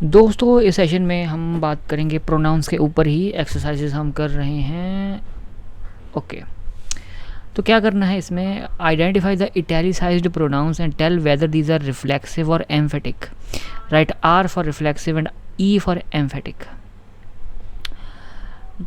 दोस्तों इस सेशन में हम बात करेंगे प्रोनाउंस के ऊपर ही, एक्सरसाइजेस हम कर रहे हैं। ओके, तो क्या करना है इसमें, identify the italicised pronouns and tell whether these are reflexive or emphatic. Right R for reflexive and E for emphatic.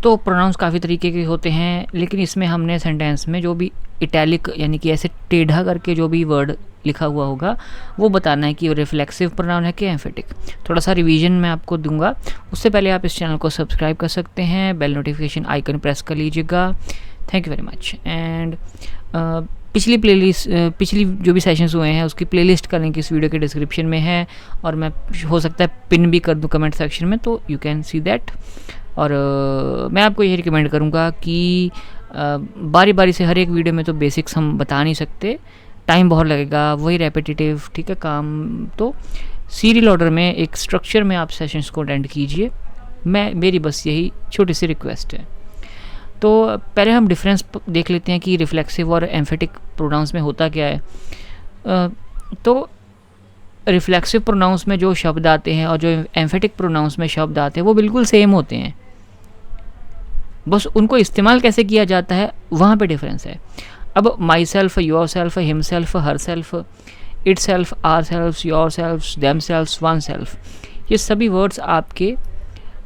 तो प्रोनाउंस काफ़ी तरीके के होते हैं, लेकिन इसमें हमने सेंटेंस में जो भी इटैलिक यानी कि ऐसे टेढ़ा करके जो भी वर्ड लिखा हुआ होगा वो बताना है कि रिफ्लेक्सिव प्रोनाउन है कि एम्फेटिक। थोड़ा सा रिवीजन मैं आपको दूंगा, उससे पहले आप इस चैनल को सब्सक्राइब कर सकते हैं, बेल नोटिफिकेशन आइकन प्रेस कर लीजिएगा। Thank you very much. And पिछली जो भी सेशंस हुए हैं उसकी प्लेलिस्ट का लिंक इस वीडियो के डिस्क्रिप्शन में है, और मैं हो सकता है पिन भी कर दूँ कमेंट सेक्शन में, तो यू कैन सी दैट। और मैं आपको ये रिकमेंड करूँगा कि बारी बारी से हर एक वीडियो में तो बेसिक्स हम बता नहीं सकते, टाइम बहुत लगेगा, वही रेपिटेटिव, ठीक है काम। तो सीरियल ऑर्डर में एक स्ट्रक्चर में आप सेशंस को अटेंड कीजिए, मेरी बस यही छोटी सी रिक्वेस्ट है। तो पहले हम डिफरेंस देख लेते हैं कि रिफ्लेक्सिव और एम्फेटिक प्रोनाउंस में होता क्या है। तो रिफ्लेक्सिव प्रोनाउंस में जो शब्द आते हैं और जो एम्फेटिक प्रोनाउंस में शब्द आते हैं वो बिल्कुल सेम होते हैं, बस उनको इस्तेमाल कैसे किया जाता है वहाँ पे डिफरेंस है। अब myself, yourself, himself, herself, itself, our self, yourself, themself, oneself, ये सभी वर्ड्स आपके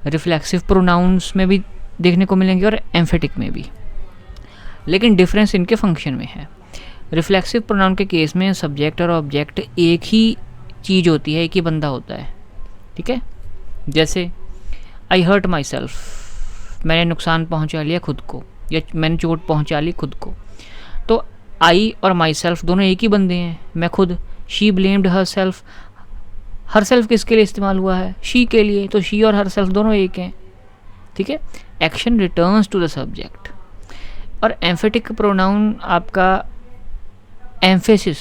रिफ्लेक्सिव प्रोनाउंस में भी देखने को मिलेंगे और एम्फेटिक में भी, लेकिन डिफरेंस इनके फंक्शन में है। रिफ्लेक्सिव प्रोनाउन के केस में सब्जेक्ट और ऑब्जेक्ट एक ही चीज़ होती है, एक ही बंदा होता है, ठीक है। जैसे आई हर्ट माई सेल्फ, मैंने नुकसान पहुंचा लिया खुद को, या मैंने चोट पहुंचा ली खुद को। तो आई और माई सेल्फ दोनों एक ही बंदे हैं, मैं खुद। She blamed her self, her self किसके लिए इस्तेमाल हुआ है, शी के लिए, तो शी और हर सेल्फ दोनों एक हैं, ठीक है। Action returns to the subject. और एम्फेटिक प्रोनाउन आपका एम्फेसिस,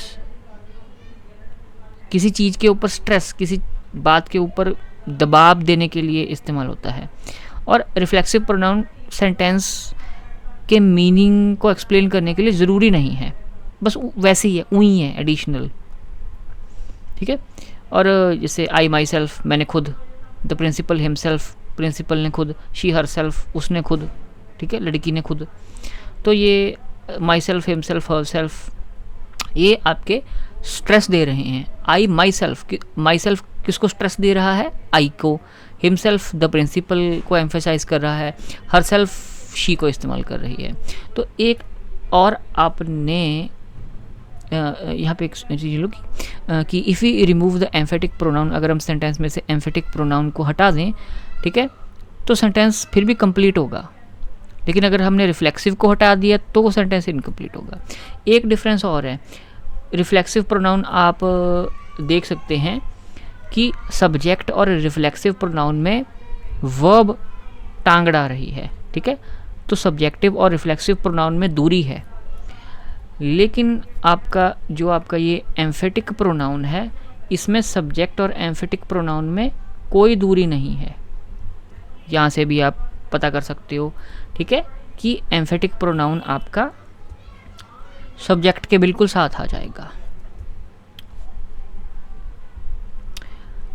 किसी चीज़ के ऊपर स्ट्रेस, किसी बात के ऊपर दबाव देने के लिए इस्तेमाल होता है। और रिफ्लेक्सिव प्रोनाउन सेंटेंस के मीनिंग को एक्सप्लेन करने के लिए ज़रूरी नहीं है, बस वैसे ही है, वही है, एडिशनल, ठीक है। और जैसे आई माई सेल्फ, मैंने खुद, द प्रिंसिपल हिमसेल्फ, प्रिंसिपल ने खुद, शी हर सेल्फ, उसने खुद, ठीक है, लड़की ने खुद। तो ये my self, himself, her self, ये आपके स्ट्रेस दे रहे हैं। आई माई सेल्फ किसको स्ट्रेस दे रहा है, आई को। हिमसेल्फ द प्रिंसिपल को एम्फेसाइज कर रहा है, हर सेल्फ शी को इस्तेमाल कर रही है। तो एक और आपने यहाँ पे एक चीज़ लो कि if you remove the emphatic pronoun, अगर हम सेंटेंस में से एम्फेटिक प्रोनाउन को हटा दें, ठीक है, तो सेंटेंस फिर भी कंप्लीट होगा, लेकिन अगर हमने रिफ्लेक्सिव को हटा दिया तो वो सेंटेंस इनकम्प्लीट होगा। एक डिफरेंस और है, रिफ्लेक्सिव प्रोनाउन आप देख सकते हैं कि सब्जेक्ट और रिफ्लेक्सिव प्रोनाउन में वर्ब टांग अड़ा रही है, ठीक है, तो सब्जेक्टिव और रिफ्लेक्सिव प्रोनाउन में दूरी है। लेकिन आपका ये एम्फेटिक प्रोनाउन है, इसमें सब्जेक्ट और एम्फेटिक प्रोनाउन में कोई दूरी नहीं है। यहाँ से भी आप पता कर सकते हो, ठीक है, कि एम्फेटिक प्रोनाउन आपका सब्जेक्ट के बिल्कुल साथ आ जाएगा।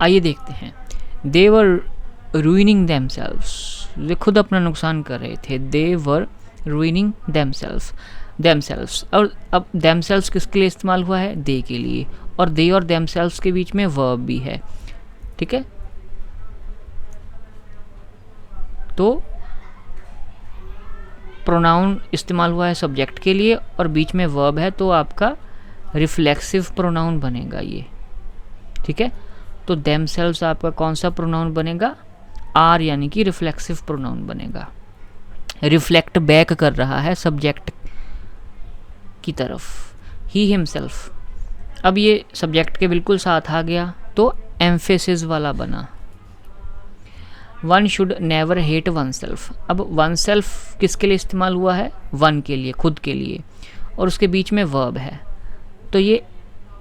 आइए देखते हैं। दे वर रूइनिंग देमसेल्व्स, वे खुद अपना नुकसान कर रहे थे। दे वर रूइनिंग देमसेल्व्स। और अब देमसेल्व्स किसके लिए इस्तेमाल हुआ है, दे के लिए, और दे और देमसेल्व्स के बीच में वर्ब भी है, ठीक है। तो प्रोनाउन इस्तेमाल हुआ है सब्जेक्ट के लिए और बीच में वर्ब है, तो आपका रिफ्लेक्सिव प्रोनाउन बनेगा ये, ठीक है। तो देमसेल्व्स आपका कौन सा प्रोनाउन बनेगा, आर, यानी कि रिफ्लेक्सिव प्रोनाउन बनेगा। रिफ्लेक्ट बैक कर रहा है सब्जेक्ट की तरफ। ही हिमसेल्फ, अब ये सब्जेक्ट के बिल्कुल साथ आ गया तो एम्फेसिस वाला बना। One should never hate one self, अब वन सेल्फ किसके लिए इस्तेमाल हुआ है, वन के लिए, खुद के लिए, और उसके बीच में वर्ब है, तो ये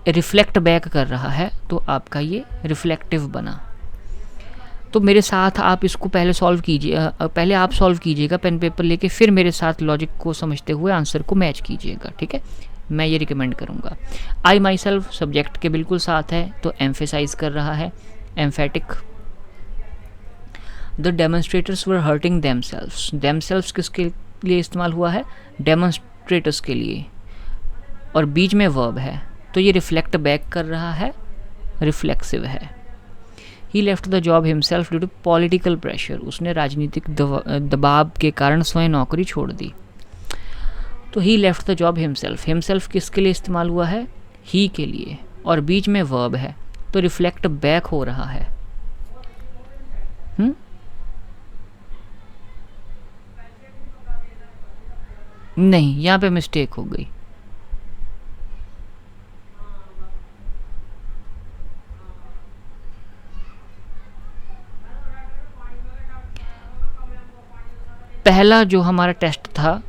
रिफ्लेक्ट बैक कर रहा है, तो आपका ये रिफ्लेक्टिव बना। तो मेरे साथ आप इसको पहले सॉल्व कीजिए, पहले आप सॉल्व कीजिएगा पेन पेपर लेके, फिर मेरे साथ लॉजिक को समझते हुए आंसर को मैच कीजिएगा, ठीक है, मैं ये रिकमेंड करूँगा। आई माई सेल्फ सब्जेक्ट के बिल्कुल साथ है, तो एम्फेसाइज कर रहा है, emphatic, the demonstrators were hurting themselves. Themselves किसके लिए इस्तेमाल हुआ है? डेमोन्स्ट्रेटर्स के लिए, और बीच में वर्ब है, तो ये रिफ्लेक्ट बैक कर रहा है, रिफ्लेक्सिव है। He left the job himself due to political pressure. उसने राजनीतिक दबाव के कारण स्वयं नौकरी छोड़ दी। तो he left the job himself, himself किसके लिए इस्तेमाल हुआ है? ही के लिए, और बीच में वर्ब है, तो रिफ्लेक्ट बैक हो रहा है। नहीं, यहाँ पे मिस्टेक हो गई। पहला जो हमारा टेस्ट था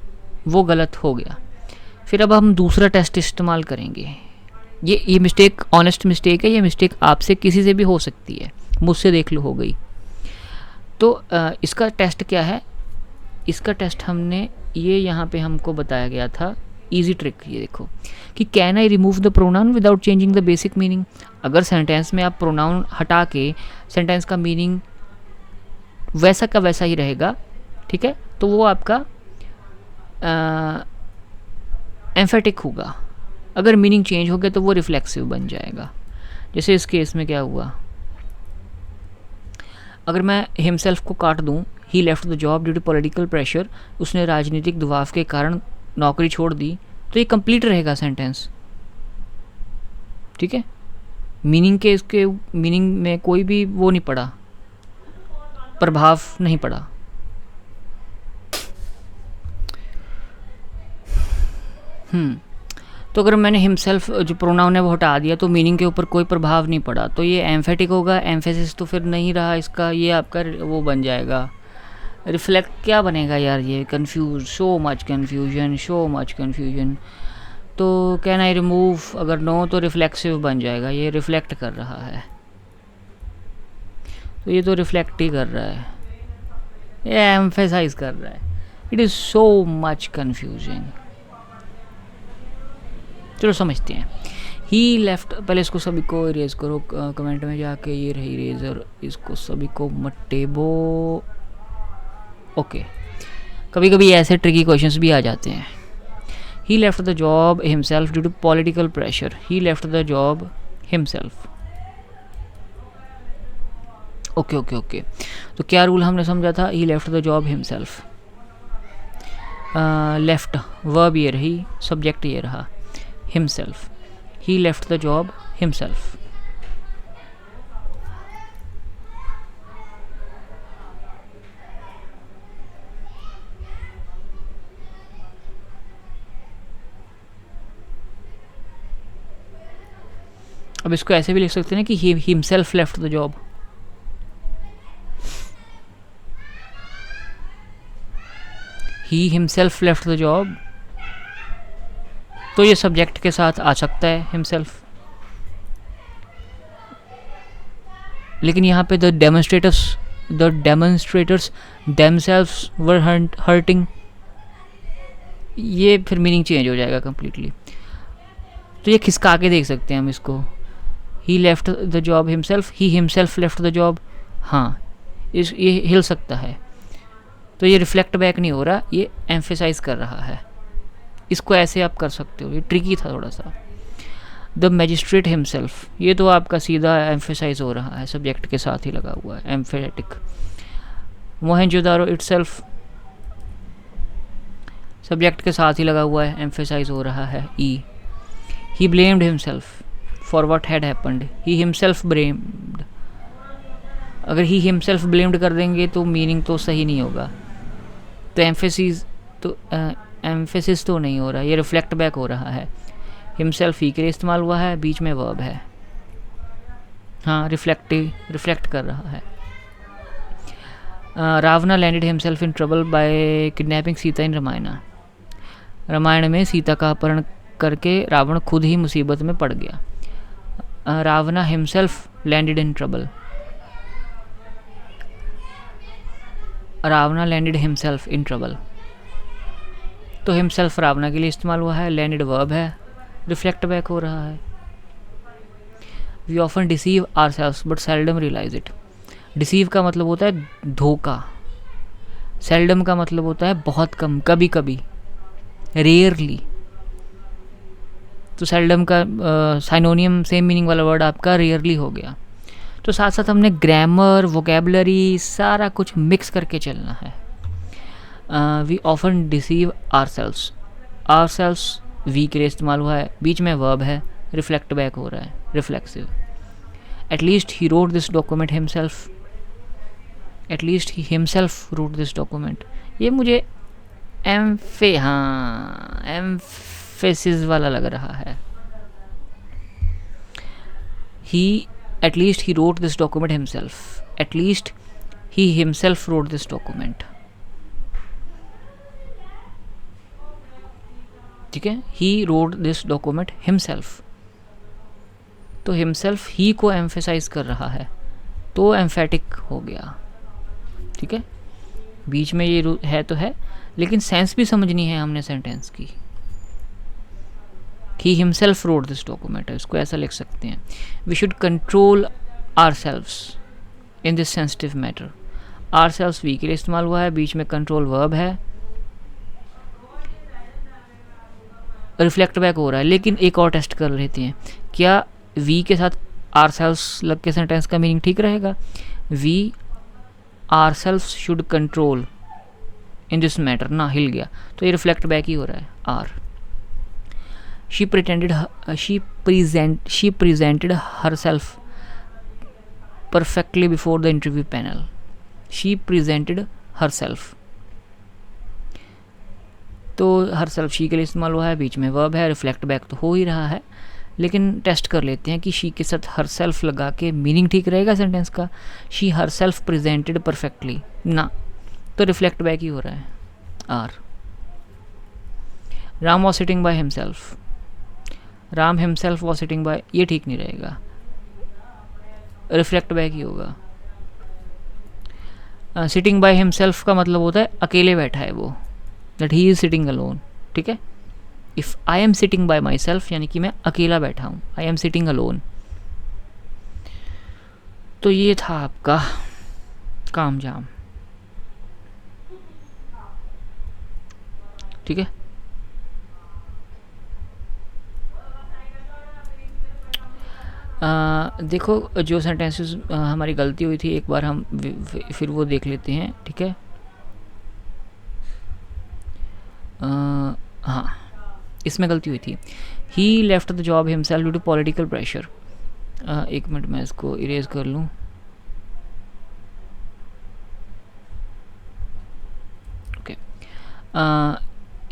वो गलत हो गया, फिर अब हम दूसरा टेस्ट इस्तेमाल करेंगे। ये मिस्टेक ऑनेस्ट मिस्टेक है, ये मिस्टेक आपसे किसी से भी हो सकती है, मुझसे देख लो हो गई। तो इसका टेस्ट क्या है? इसका टेस्ट हमने ये यहाँ पे हमको बताया गया था, इजी ट्रिक। ये देखो कि can I remove the pronoun without changing the basic meaning. अगर सेंटेंस में आप प्रोनाउन हटा के सेंटेंस का मीनिंग वैसा का वैसा ही रहेगा, ठीक है, तो वो आपका एम्फेटिक होगा। अगर मीनिंग चेंज हो गया तो वो रिफ्लेक्सिव बन जाएगा। जैसे इस केस में क्या हुआ, अगर मैं हिमसेल्फ को काट दूं, he left the job due to political pressure, उसने राजनीतिक दबाव के कारण नौकरी छोड़ दी, तो ये कंप्लीट रहेगा सेंटेंस, ठीक है। मीनिंग के इसके मीनिंग में कोई भी वो नहीं पड़ा, प्रभाव नहीं पड़ा। तो अगर मैंने हिमसेल्फ जो प्रोनाउन है वो हटा दिया तो मीनिंग के ऊपर कोई प्रभाव नहीं पड़ा, तो ये एम्फेटिक होगा। एम्फेसिस तो फिर नहीं रहा इसका, ये आपका वो बन जाएगा रिफ्लेक्ट। क्या बनेगा यार, ये कंफ्यूज, सो मच कन्फ्यूजन। तो कैन आई रिमूव, अगर नो तो रिफ्लेक्सिव बन जाएगा, ये रिफ्लेक्ट कर रहा है, तो ये तो रिफ्लेक्ट ही कर रहा है, ये एम्फेसाइज कर रहा है। It is so much confusing. चलो समझते हैं। ही लेफ्ट, पहले इसको सभी को इरेज करो कमेंट में जाके, ये रही इरेजर, इसको सभी को मटेबो। ओके, कभी कभी ऐसे ट्रिकी क्वेश्चंस भी आ जाते हैं। He left the job himself due to political pressure. He left the job himself. Okay, तो क्या रूल हमने समझा था? He left the job himself. Left verb ये रही, सब्जेक्ट ये रहा himself. He left the job himself. अब इसको ऐसे भी लिख सकते हैं कि he himself left the job. He himself left the job. तो ये सब्जेक्ट के साथ आ सकता है हिमसेल्फ, लेकिन यहाँ पे the demonstrators themselves were hurting, ये फिर मीनिंग चेंज हो जाएगा कम्प्लीटली। तो ये खिसका के देख सकते हैं हम इसको। He left the job himself, he himself left the job. हाँ, ये हिल सकता है, तो ये रिफ्लेक्ट बैक नहीं हो रहा, ये एम्फेसाइज कर रहा है। इसको ऐसे आप कर सकते हो, ये ट्रिकी था थोड़ा सा। द मैजिस्ट्रेट हिमसेल्फ, ये तो आपका सीधा एम्फेसाइज हो रहा है, सब्जेक्ट के साथ ही लगा हुआ है, एम्फेटिक। मोहनजोदारो इटसेल्फ, सब्जेक्ट के साथ ही लगा हुआ है, एम्फेसाइज हो रहा है, E. He blamed himself for what had happened. He himself blamed, अगर ही हिमसेल्फ ब्लेम्ड कर देंगे तो मीनिंग तो सही नहीं होगा, तो एम्फेसिस तो नहीं हो रहा, ये रिफ्लेक्ट बैक हो रहा है। हिमसेल्फ ही के लिए इस्तेमाल हुआ है, बीच में वर्ब है, हाँ रिफ्लेक्ट कर रहा है। Ravana landed himself in trouble by kidnapping Sita in Ramayana. Ramayana में सीता का अपहरण करके रावण खुद ही मुसीबत में पड़ गया। Ravana himself landed in trouble. Ravana landed himself in trouble, तो हिमसेल्फ रावणा के लिए इस्तेमाल हुआ है, लैंडेड वर्ब है, रिफ्लेक्ट बैक हो रहा है। We often deceive ourselves but seldom realise it. Deceive का मतलब होता है धोखा, सेल्डम का मतलब होता है बहुत कम, कभी कभी, रेयरली। तो सेल्डम का साइनोनियम सेम मीनिंग वाला वर्ड आपका रेयरली हो गया। तो साथ साथ हमने ग्रामर, वोकेबलरी सारा कुछ मिक्स करके चलना है। We often deceive ourselves we के लिए इस्तेमाल हुआ है, बीच में वर्ब है, रिफ्लेक्ट बैक हो रहा है, reflexive. At least he wrote this document himself, at least he himself wrote this document. ये मुझे एम्फेसिस वाला लग रहा है। He at least he wrote this document himself, at least he himself wrote this document. ठीक है, he wrote this document himself, तो himself he को एम्फेसाइज कर रहा है, तो एम्फेटिक हो गया। ठीक है, बीच में ये है तो है, लेकिन सेंस भी समझनी है हमने सेंटेंस की। He himself wrote this document है, इसको ऐसा लिख सकते हैं। We should control ourselves in this sensitive matter. Ourselves we के लिए इस्तेमाल हुआ है, बीच में कंट्रोल वर्ब है, रिफ्लेक्ट बैक हो रहा है। लेकिन एक और टेस्ट कर लेते हैं, क्या वी के साथ आवरसेल्व्स लग के सेंटेंस का मीनिंग ठीक रहेगा? We ourselves should control in this matter, ना हिल गया तो ये रिफ्लेक्ट बैक ही हो रहा है, आर। She presented herself perfectly before the interview panel. She presented herself, तो हरसेल्फ शी के लिए इस्तेमाल हुआ है, बीच में वर्ब है, रिफ्लेक्ट बैक तो हो ही रहा है। लेकिन टेस्ट कर लेते हैं कि शी के साथ हरसेल्फ लगा के मीनिंग ठीक रहेगा सेंटेंस का। शी हरसेल्फ प्रेजेंटेड परफेक्टली, ना, तो रिफ्लेक्ट बैक ही हो रहा है, आर। Ram was sitting by himself, Ram himself was sitting by, ये ठीक नहीं रहेगा, रिफ्लेक्ट बैक ही होगा। सिटिंग बाय हिमसेल्फ का मतलब होता है अकेले बैठा है वो, that he is sitting alone. ठीक है, if I am sitting bye my self यानी कि मैं अकेला बैठा हूँ, आई एम सिटिंग अलोन। तो ये था आपका काम जाम। ठीक है, देखो जो सेंटेंसेस हमारी गलती हुई थी एक बार हम फिर वो देख लेते हैं। ठीक है, हाँ, इसमें गलती हुई थी। He left the job himself due to political pressure. एक मिनट मैं इसको इरेज कर लूँ। Okay,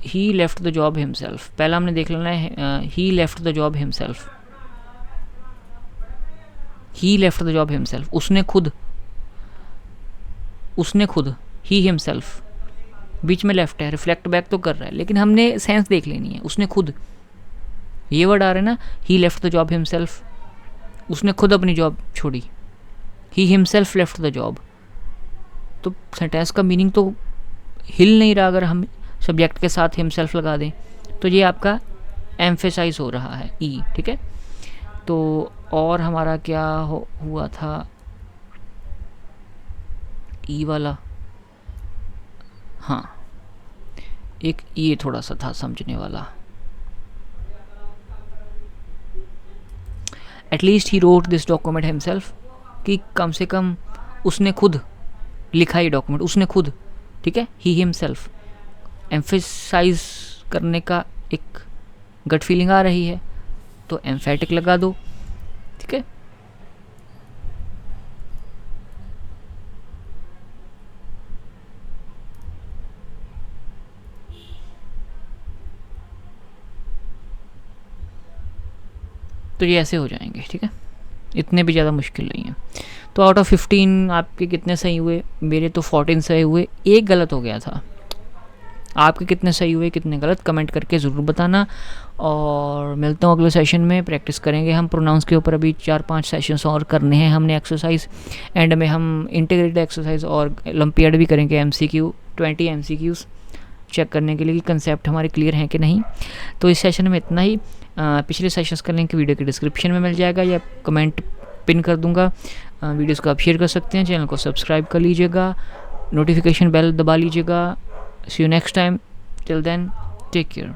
he left the job himself, पहला हमने देख लेना है he left the job himself. He left the job himself, उसने खुद, ही हिमसेल्फ, बीच में लेफ्ट है, रिफ्लेक्ट बैक तो कर रहा है, लेकिन हमने सेंस देख लेनी है। उसने खुद, ये वर्ड आ रहा है ना, ही लेफ्ट द जॉब हिमसेल्फ, उसने खुद अपनी जॉब छोड़ी। ही हिमसेल्फ लेफ्ट द जॉब, तो सेंटेंस का मीनिंग तो हिल नहीं रहा अगर हम सब्जेक्ट के साथ हिमसेल्फ लगा दें, तो ये आपका एम्फेसाइज हो रहा है, ई। ठीक है, तो और हमारा क्या हुआ था, ई वाला, हाँ, एक ये थोड़ा सा था समझने वाला। At least he wrote this document himself, कि कम से कम उसने खुद लिखा ये डॉक्यूमेंट, उसने खुद। ठीक है, ही हिमसेल्फ, एम्फेसाइज करने का एक गट फीलिंग आ रही है तो एम्फेटिक लगा दो। ठीक है, तो ये ऐसे हो जाएंगे। ठीक है, इतने भी ज़्यादा मुश्किल नहीं है। तो आउट ऑफ 15 आपके कितने सही हुए? मेरे तो 14 सही हुए, एक गलत हो गया था। आपके कितने सही हुए कितने गलत, कमेंट करके ज़रूर बताना। और मिलता हूँ अगले सेशन में, प्रैक्टिस करेंगे हम प्रोनाउंस के ऊपर। अभी 4-5 सेशंस और करने हैं हमने एक्सरसाइज, एंड में हम इंटीग्रेटेड एक्सरसाइज और ओलंपियाड भी करेंगे, MCQ 20 MCQs चेक करने के लिए कि कंसेप्ट हमारे क्लियर हैं कि नहीं। तो इस सेशन में इतना ही। पिछले सेशंस का लिंक वीडियो के डिस्क्रिप्शन में मिल जाएगा या कमेंट पिन कर दूंगा। वीडियोस को आप शेयर कर सकते हैं, चैनल को सब्सक्राइब कर लीजिएगा, नोटिफिकेशन बेल दबा लीजिएगा। See you next time, till then take care.